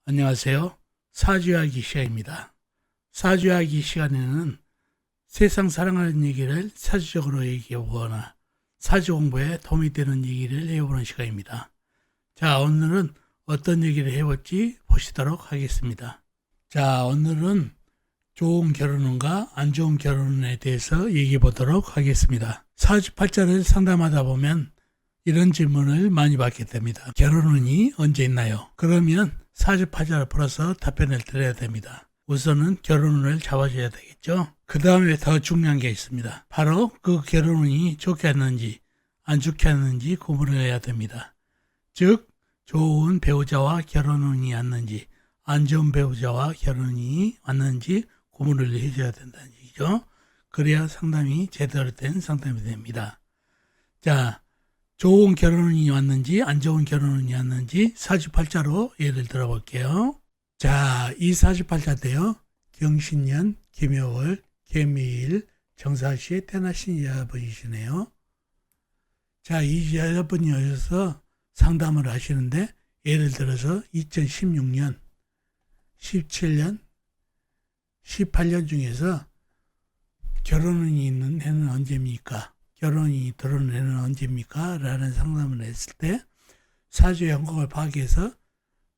안녕하세요. 사주이야기 시간입니다. 사주이야기 시간에는 세상 살아가는 얘기를 사주적으로 얘기해보거나 사주 공부에 도움이 되는 얘기를 해보는 시간입니다. 자, 오늘은 어떤 얘기를 해볼지 보시도록 하겠습니다. 자, 오늘은 좋은 결혼운과 안 좋은 결혼운에 대해서 얘기해 보도록 하겠습니다. 사주팔자를 상담하다 보면 이런 질문을 많이 받게 됩니다. 결혼운이 언제 있나요? 그러면 사주팔자를 풀어서 답변을 드려야 됩니다. 우선은 결혼운을 잡아줘야 되겠죠. 그 다음에 더 중요한 게 있습니다. 바로 그 결혼운이 좋게 했는지 안 좋게 했는지 구분을 해야 됩니다. 즉 좋은 배우자와 결혼운이 왔는지 안 좋은 배우자와 결혼이 왔는지 구분을 해줘야 된다는 얘기죠. 그래야 상담이 제대로 된 상담이 됩니다. 자, 좋은 결혼운이 왔는지 안 좋은 결혼운이 왔는지 사주팔자로 예를 들어볼게요. 자, 이 사주팔자인데요. 경신년, 김여월, 개미일, 정사시에 태어나신 여러분이시네요. 자, 이 여러분이 오셔서 상담을 하시는데 예를 들어서 2016년, 17년, 18년 중에서 결혼운이 있는 해는 언제입니까? 결혼이 들어오는 해는 언제입니까? 라는 상담을 했을 때 사주 연곡을 파악해서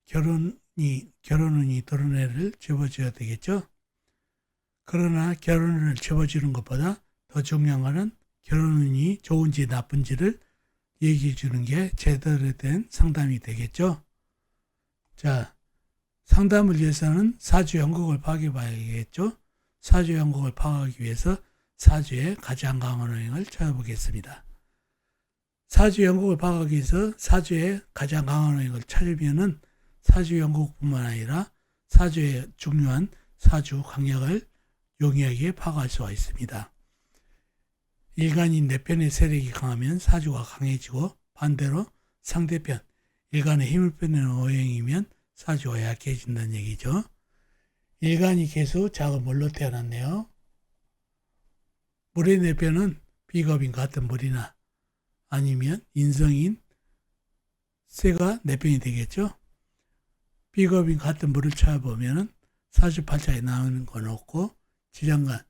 결혼운이 들어오는 해를 집어줘야 되겠죠. 그러나 결혼을 집어주는 것보다 더 중요한 것은 결혼운이 좋은지 나쁜지를 얘기해 주는 게 제대로 된 상담이 되겠죠. 자, 상담을 위해서는 사주 연곡을 파악해 봐야겠죠. 사주 연곡을 파악하기 위해서 사주의 가장 강한 원인을 찾아보겠습니다. 사주 연곡을 파악하기 위해서 사주의 가장 강한 원인을 찾으면은 사주 연곡뿐만 아니라 사주의 중요한 사주 강약을 용이하게 파악할 수가 있습니다. 일간인 내 편의 세력이 강하면 사주가 강해지고 반대로 상대편 일간의 힘을 빼내는 오행이면 사주가 약해진다는 얘기죠. 일간이 개수 작은 물로 태어났네요. 물의 내편은 비겁인 같은 물이나 아니면 인성인 쇠가 내편이 되겠죠. 비겁인 같은 물을 찾아보면 사주팔자에 나오는 건 없고 지장간,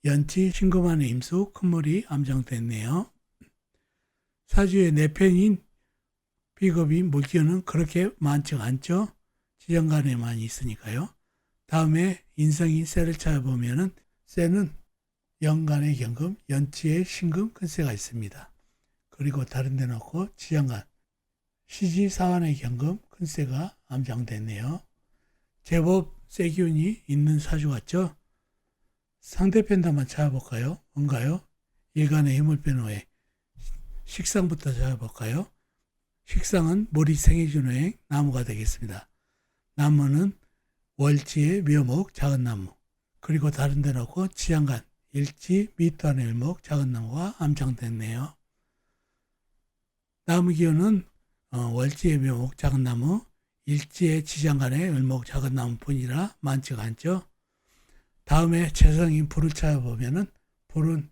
연치, 신금안의 임수, 큰 물이 암정됐네요. 사주의 내편인 비겁인 물기운은 그렇게 많지가 않죠. 지장간에 많이 있으니까요. 다음에 인성인 쇠를 찾아보면 쇠는 연간의 경금, 연치의 신금, 큰쇠가 있습니다. 그리고 다른 데 놓고 지장간, 시지 사환의 경금, 큰쇠가 암장됐네요. 제법 쇠 기운이 있는 사주 같죠? 상대편도 한번 찾아볼까요? 뭔가요? 일간의 힘을 뺀 후에 식상부터 찾아볼까요? 식상은 물이 생해주는 오행, 나무가 되겠습니다. 나무는 월지의 묘목, 작은 나무, 그리고 다른 데 놓고 지장간, 일지, 밑단의 을목, 작은 나무가 암장됐네요. 나무 기운은 월지의 묘목, 작은 나무, 일지의 지장간의 을목, 작은 나무뿐이라 많지가 않죠. 다음에 재성인 불을 찾아보면은 불은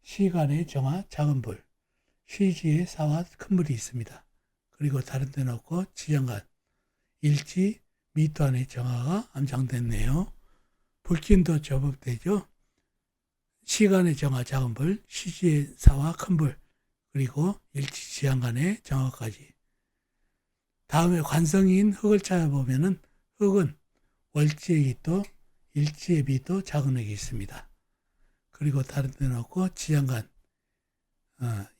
시간의 정화, 작은 불, 시지의 사화, 큰 불이 있습니다. 그리고 다른 데 놓고 지장간, 일지, 밑단의 정화가 암장됐네요. 불기운도 제법 되죠. 시간의 정화 작은 불, 시지의 사화 큰 불, 그리고 일치지향간의 정화까지. 다음에 관성인 흙을 찾아보면은 흙은 월지의 기토, 일지의 비도 작은 흙이 있습니다. 그리고 다른 데 놓고 지향간,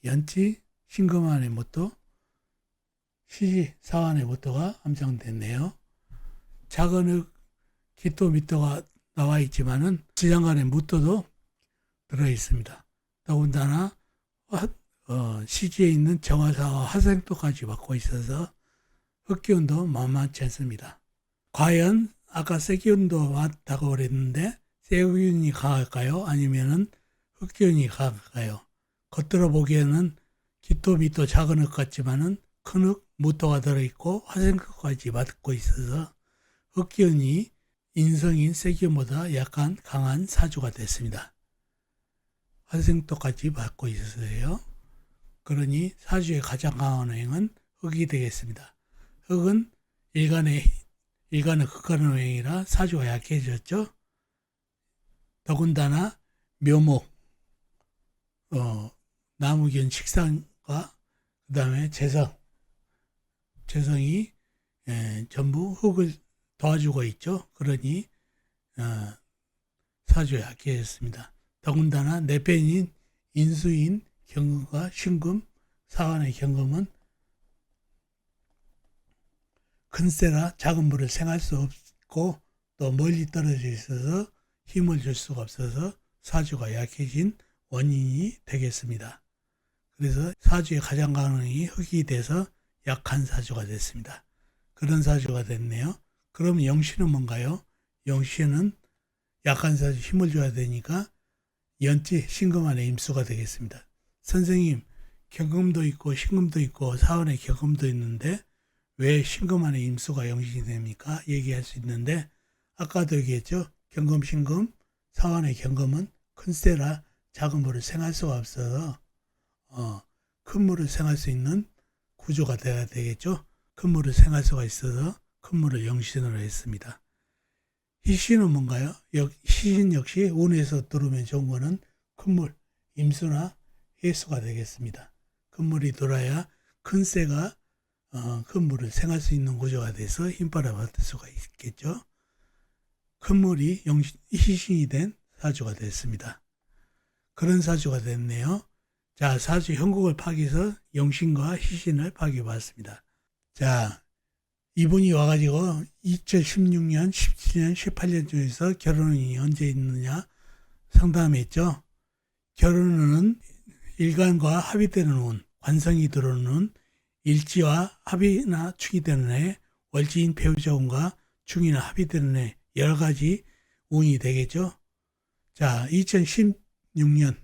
연치, 신금안의 모토, 시지, 사환의 모토가 암장됐네요. 작은 흙, 기토, 미토가 나와 있지만은 지향간의 무토도 들어 있습니다. 더군다나 시지에 있는 정화사와 화생토까지 맡고 있어서 흙기운도 만만치 않습니다. 과연 아까 쇠기운도 많다고 그랬는데 쇠기운이 강할까요? 아니면은 흙기운이 강할까요? 겉으로 보기에는 기토, 미토, 작은 흙 같지만은 큰 흙, 무토가 들어있고 화생토까지 맡고 있어서 흙기운이 인성인 쇠기운보다 약간 강한 사주가 됐습니다. 화생토까지 맡고 있어서요. 그러니 사주의 가장 강한 오행은 흙이 되겠습니다. 흙은 일간의 일간은 극간호행이라 사주가 약해졌죠. 더군다나 묘목, 나무견 식상과 그 다음에 재성이 전부 흙을 도와주고 있죠. 그러니 사주가 약해졌습니다. 더군다나 내편인 인수인 경금과 신금, 사관의 경금은 큰세라 작은 물을 생할 수 없고 또 멀리 떨어져 있어서 힘을 줄 수가 없어서 사주가 약해진 원인이 되겠습니다. 그래서 사주의 가장 강능이 흙이 돼서 약한 사주가 됐습니다. 그런 사주가 됐네요. 그럼 영신은 뭔가요? 영신은 약한 사주 힘을 줘야 되니까 연지 신금 안에 임수가 되겠습니다. 선생님, 경금도 있고 신금도 있고 사원의 경금도 있는데 왜 신금 안에 임수가 영신이 됩니까? 얘기할 수 있는데 아까도 얘기했죠. 경금, 신금, 사원의 경금은 큰 세라 작은 물을 생할 수가 없어서 큰 물을 생할 수 있는 구조가 돼야 되겠죠. 큰 물을 생할 수가 있어서 큰 물을 영신으로 했습니다. 희신은 뭔가요? 희신 역시 운에서 들어오면 좋은 거는 큰 물, 임수나 해수가 되겠습니다. 큰 물이 돌아야 큰 새가 큰 물을 생할 수 있는 구조가 돼서 힘바라 받을 수가 있겠죠. 큰 물이 희신이 된 사주가 됐습니다. 그런 사주가 됐네요. 자, 사주 형국을 파기해서 영신과 희신을 파기해봤습니다. 자, 이분이 와가지고 2016년, 17년, 18년 중에서 결혼이 언제 있느냐 상담했죠. 결혼은 일간과 합의되는 운, 관성이 들어오는 운, 일지와 합의나 축이 되는 해, 월지인 배우자 운과 중이나 합의되는 해, 여러 가지 운이 되겠죠. 자, 2016년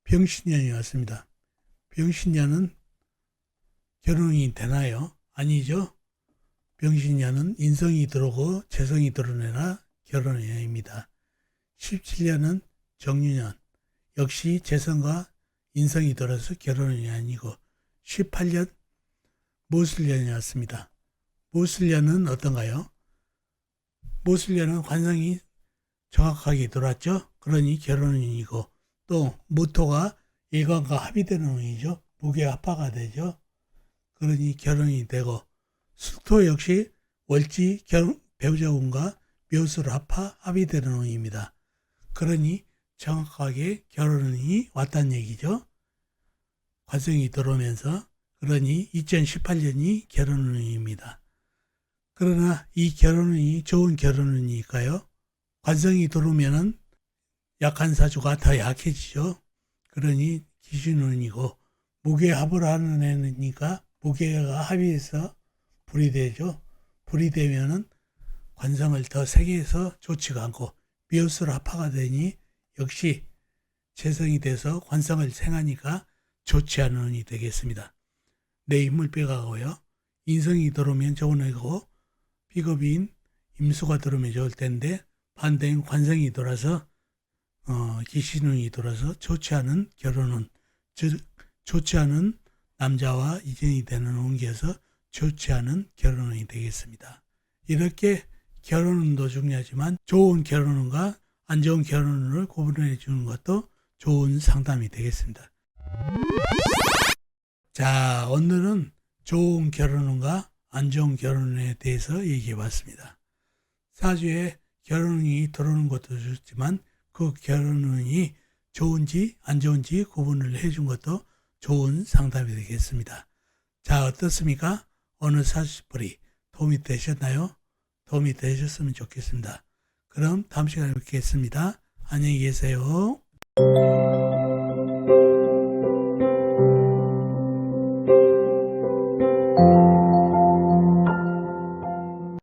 병신년이 왔습니다. 병신년은 결혼이 되나요? 아니죠. 병신년은 인성이 들어오고 재성이 드러내나 결혼년입니다. 17년은 정유년, 역시 재성과 인성이 들어서 결혼이 아니고 18년 모술년이 왔습니다. 모술년은 어떤가요? 모술년은 관성이 정확하게 들어왔죠. 그러니 결혼이고 또 모토가 일간과 합의되는 운이죠. 무게합파가 되죠. 그러니 결혼이 되고 술토 역시 월지 배우자 운과 묘술 합파 합의되는 운입니다. 그러니 정확하게 결혼이 왔다는 얘기죠. 관성이 들어오면서 그러니 2018년이 결혼운입니다. 그러나 이 결혼운이 좋은 결혼운이니까요. 관성이 들어오면은 약한 사주가 더 약해지죠. 그러니 기신운이고 무게합을 하는 애니까 무게가 합의해서 불이 되죠. 불이 되면은 관성을 더 세게 해서 좋지가 않고 묘술 합파가 되니 역시 재성이 돼서 관성을 생하니까 좋지 않은 운이 되겠습니다. 내 힘을 빼가고요. 인성이 들어오면 좋은 애고 비겁인 임수가 들어오면 좋을 텐데 반대인 관성이 돌아서 기신운이 돌아서 좋지 않은 결혼운, 즉 좋지 않은 남자와 이전이 되는 운기여서 좋지 않은 결혼운이 되겠습니다. 이렇게 결혼운도 중요하지만 좋은 결혼운과 안 좋은 결혼운을 구분해 주는 것도 좋은 상담이 되겠습니다. 자, 오늘은 좋은 결혼운과 안 좋은 결혼운에 대해서 얘기해 봤습니다. 사주에 결혼운이 들어오는 것도 좋지만 그 결혼운이 좋은지 안 좋은지 구분을 해준 것도 좋은 상담이 되겠습니다. 자, 어떻습니까? 오늘 사주풀이 도움이 되셨나요? 도움이 되셨으면 좋겠습니다. 그럼 다음 시간에 뵙겠습니다. 안녕히 계세요.